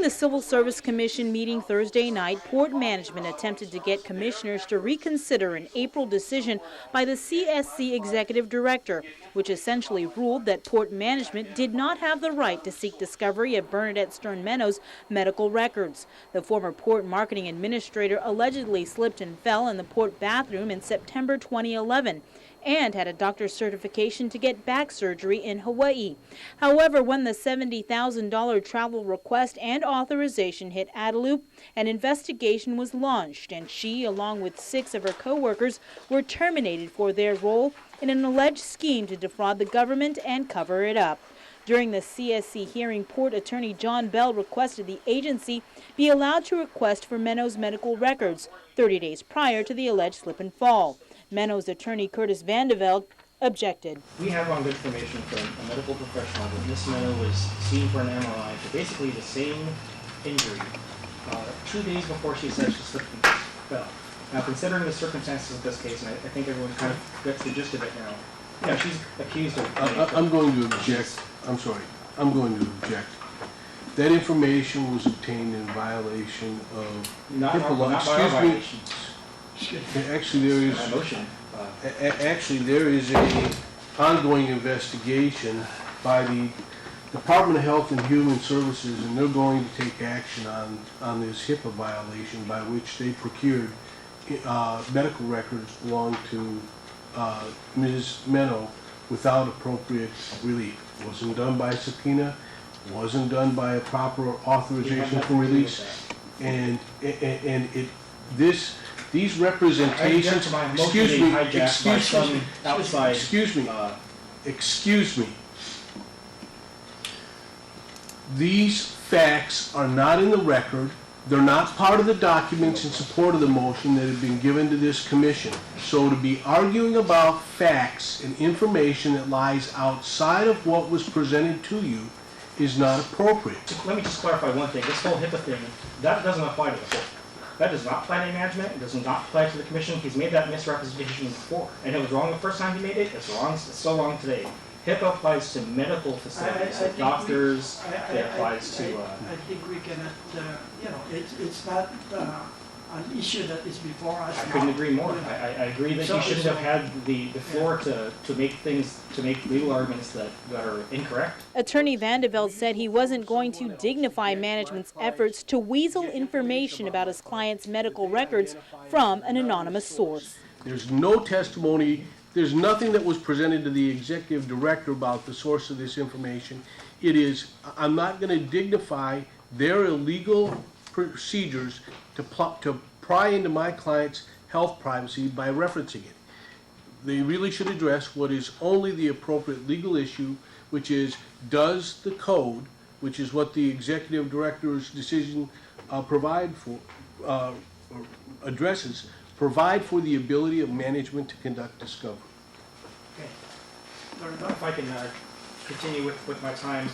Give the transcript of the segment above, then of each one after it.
The Civil Service Commission meeting Thursday night, Port Management attempted to get commissioners to reconsider an April decision by the CSC executive director, which essentially ruled that Port Management did not have the right to seek discovery of Bernadette Stern-Meno's medical records. The former port marketing administrator allegedly slipped and fell in the port bathroom in September 2011 and had a doctor's certification to get back surgery in Hawaii. However, when the $70,000 travel request and authorization hit Adelup, an investigation was launched, and she, along with 6 of her co-workers, were terminated for their role in an alleged scheme to defraud the government and cover it up. During the CSC hearing, Port Attorney John Bell requested the agency be allowed to request for Meno's medical records 30 days prior to the alleged slip and fall. Meno's attorney, Curtis Vandeveld, objected. We have on good information from a medical professional that Ms. Meno was seen for an MRI for basically the same injury 2 days before she essentially slipped and fell. Now, considering the circumstances of this case, and I think everyone kind of gets the gist of it now, she's accused of... I'm going to object. I'm sorry. I'm going to object. That information was obtained in violation of HIPAA law. Actually, there is an ongoing investigation by the Department of Health and Human Services, and they're going to take action on this HIPAA violation by which they procured medical records belonging to Ms. Meno without appropriate relief. It wasn't done by subpoena, wasn't done by a proper authorization for release, and these representations, excuse me. These facts are not in the record. They're not part of the documents in support of the motion that have been given to this commission. So to be arguing about facts and information that lies outside of what was presented to you is not appropriate. Let me just clarify one thing. This whole HIPAA thing, that doesn't apply to the court. That does not apply to management. It does not apply to the commission. He's made that misrepresentation before. And it was wrong the first time he made it. It's wrong. It's still wrong today. HIPAA applies to medical facilities, like doctors. It applies to... I think we cannot, it's not an issue that is before us. I couldn't agree more. I agree that you shouldn't have had the floor to make legal arguments that are incorrect. Attorney Vandeveld said he wasn't going to dignify management's efforts to weasel information about his client's medical records from an anonymous source. There's no testimony. There's nothing that was presented to the executive director about the source of this information. I'm not going to dignify their illegal procedures to pry into my client's health privacy by referencing it. They really should address what is only the appropriate legal issue, which is, does the code, which is what the executive director's decision addresses, provide for the ability of management to conduct discovery. Okay. If I can continue with my time.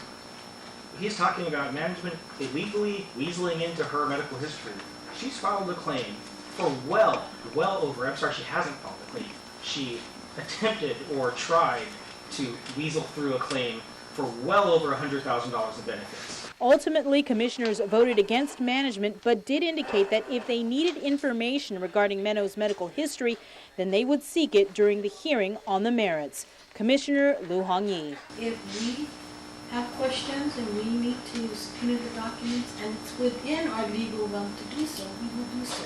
He's talking about management illegally weaseling into her medical history. She's filed a claim for well over, I'm sorry, she hasn't filed a claim. She attempted or tried to weasel through a claim for well over $100,000 in benefits. Ultimately, commissioners voted against management, but did indicate that if they needed information regarding Meno's medical history, then they would seek it during the hearing on the merits. Commissioner Lu Hongyi. If we have questions and we need to subpoena the documents and it's within our legal realm to do so, we will do so.